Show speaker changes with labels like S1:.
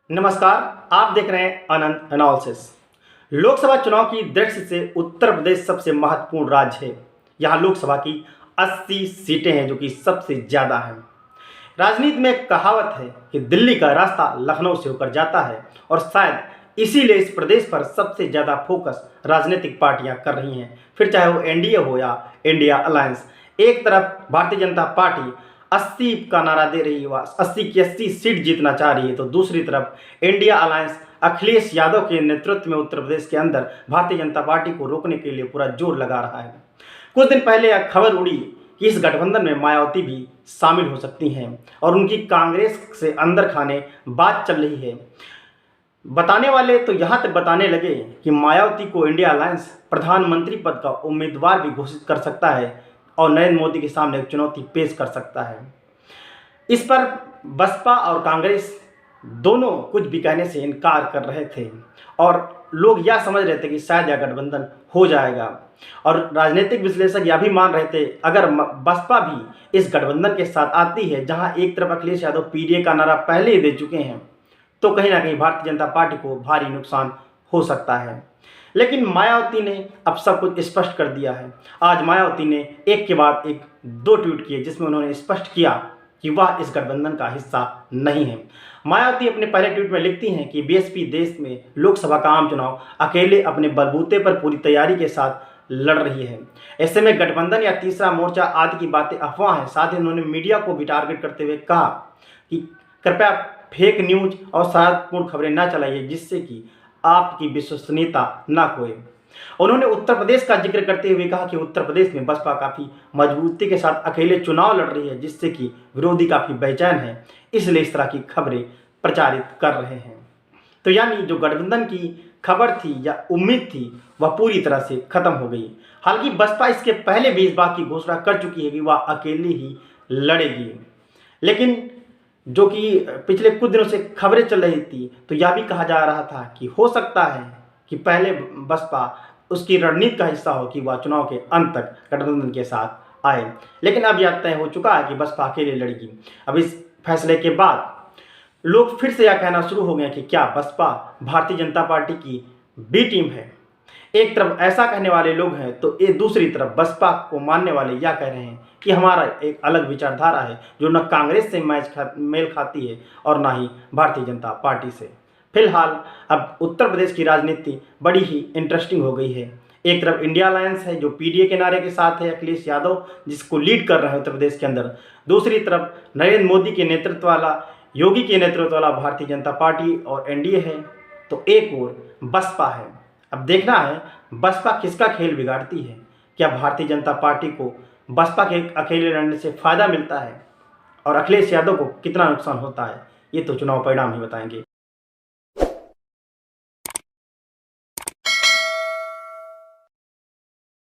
S1: नमस्कार, आप देख रहे हैं अनंत एनालिसिस। लोकसभा चुनाव की दृष्टि से उत्तर प्रदेश सबसे महत्वपूर्ण राज्य है। यहाँ लोकसभा की 80 सीटें हैं, जो कि सबसे ज़्यादा हैं। राजनीति में एक कहावत है कि दिल्ली का रास्ता लखनऊ से होकर जाता है, और शायद इसीलिए इस प्रदेश पर सबसे ज़्यादा फोकस राजनीतिक पार्टियां कर रही हैं, फिर चाहे वो एनडीए हो या इंडिया अलायंस। एक तरफ भारतीय जनता पार्टी 80 का नारा दे रही है, 80 की 80 सीट जीतना चाह रही है, तो दूसरी तरफ इंडिया अलायंस अखिलेश यादव के नेतृत्व में उत्तर प्रदेश के अंदर भारतीय जनता पार्टी को रोकने के लिए पूरा जोर लगा रहा है। कुछ दिन पहले यह खबर उड़ी कि इस गठबंधन में मायावती भी शामिल हो सकती हैं, और उनकी कांग्रेस से अंदर खाने बात चल रही है। बताने वाले तो यहाँ तक बताने लगे कि मायावती को इंडिया अलायंस प्रधानमंत्री पद का उम्मीदवार भी घोषित कर सकता है और नरेंद्र मोदी के सामने एक चुनौती पेश कर सकता है। इस पर बसपा और कांग्रेस दोनों कुछ भी कहने से इनकार कर रहे थे, और लोग यह समझ रहे थे कि शायद यह गठबंधन हो जाएगा। और राजनीतिक विश्लेषक यह भी मान रहे थे, अगर बसपा भी इस गठबंधन के साथ आती है, जहां एक तरफ अखिलेश यादव पीडीए का नारा पहले ही दे चुके हैं, तो कहीं ना कहीं भारतीय जनता पार्टी को भारी नुकसान हो सकता है। लेकिन मायावती ने अब सब कुछ स्पष्ट कर दिया है। आज मायावती ने एक के बाद एक 2 ट्वीट किए, जिसमें उन्होंने स्पष्ट किया कि वह इस गठबंधन का हिस्सा नहीं है। मायावती अपने पहले ट्वीट में लिखती हैं कि बीएसपी देश में लोकसभा का आम चुनाव अकेले अपने बलबूते पर पूरी तैयारी के साथ लड़ रही है। ऐसे में गठबंधन या तीसरा मोर्चा आदि की बातें अफवाह हैं। साथ ही उन्होंने मीडिया को भी टारगेट करते हुए कहा कि कृपया फेक न्यूज और सादपूर्ण खबरें न चलाइए, जिससे कि आपकी विश्वसनीयता ना खोए। उन्होंने उत्तर प्रदेश का जिक्र करते हुए कहा कि उत्तर प्रदेश में बसपा काफ़ी मजबूती के साथ अकेले चुनाव लड़ रही है, जिससे कि विरोधी काफ़ी बेचैन है, इसलिए इस तरह की खबरें प्रचारित कर रहे हैं। तो यानी जो गठबंधन की खबर थी या उम्मीद थी, वह पूरी तरह से खत्म हो गई। हालांकि बसपा इसके पहले भी इस बात की घोषणा कर चुकी है कि वह अकेले ही लड़ेगी, लेकिन जो कि पिछले कुछ दिनों से खबरें चल रही थी, तो यह भी कहा जा रहा था कि हो सकता है कि पहले बसपा उसकी रणनीति का हिस्सा हो कि वह चुनाव के अंत तक गठबंधन के साथ आए। लेकिन अब यह तय हो चुका है कि बसपा अकेले लड़ेगी। अब इस फैसले के बाद लोग फिर से यह कहना शुरू हो गए कि क्या बसपा भारतीय जनता पार्टी की बी टीम है। एक तरफ ऐसा कहने वाले लोग हैं, तो ये दूसरी तरफ बसपा को मानने वाले यह कह रहे हैं कि हमारा एक अलग विचारधारा है, जो न कांग्रेस से मेल खाती है और ना ही भारतीय जनता पार्टी से। फिलहाल अब उत्तर प्रदेश की राजनीति बड़ी ही इंटरेस्टिंग हो गई है। एक तरफ इंडिया अलायंस है, जो पीडीए के नारे के साथ है, अखिलेश यादव जिसको लीड कर रहे हैं उत्तर प्रदेश के अंदर। दूसरी तरफ नरेंद्र मोदी के नेतृत्व वाला, योगी के नेतृत्व वाला भारतीय जनता पार्टी और एनडीए है, तो एक और बसपा है। अब देखना है बसपा किसका खेल बिगाड़ती है। क्या भारतीय जनता पार्टी को बसपा के अकेले लड़ने से फ़ायदा मिलता है, और अखिलेश यादव को कितना नुकसान होता है, ये तो चुनाव परिणाम ही बताएंगे।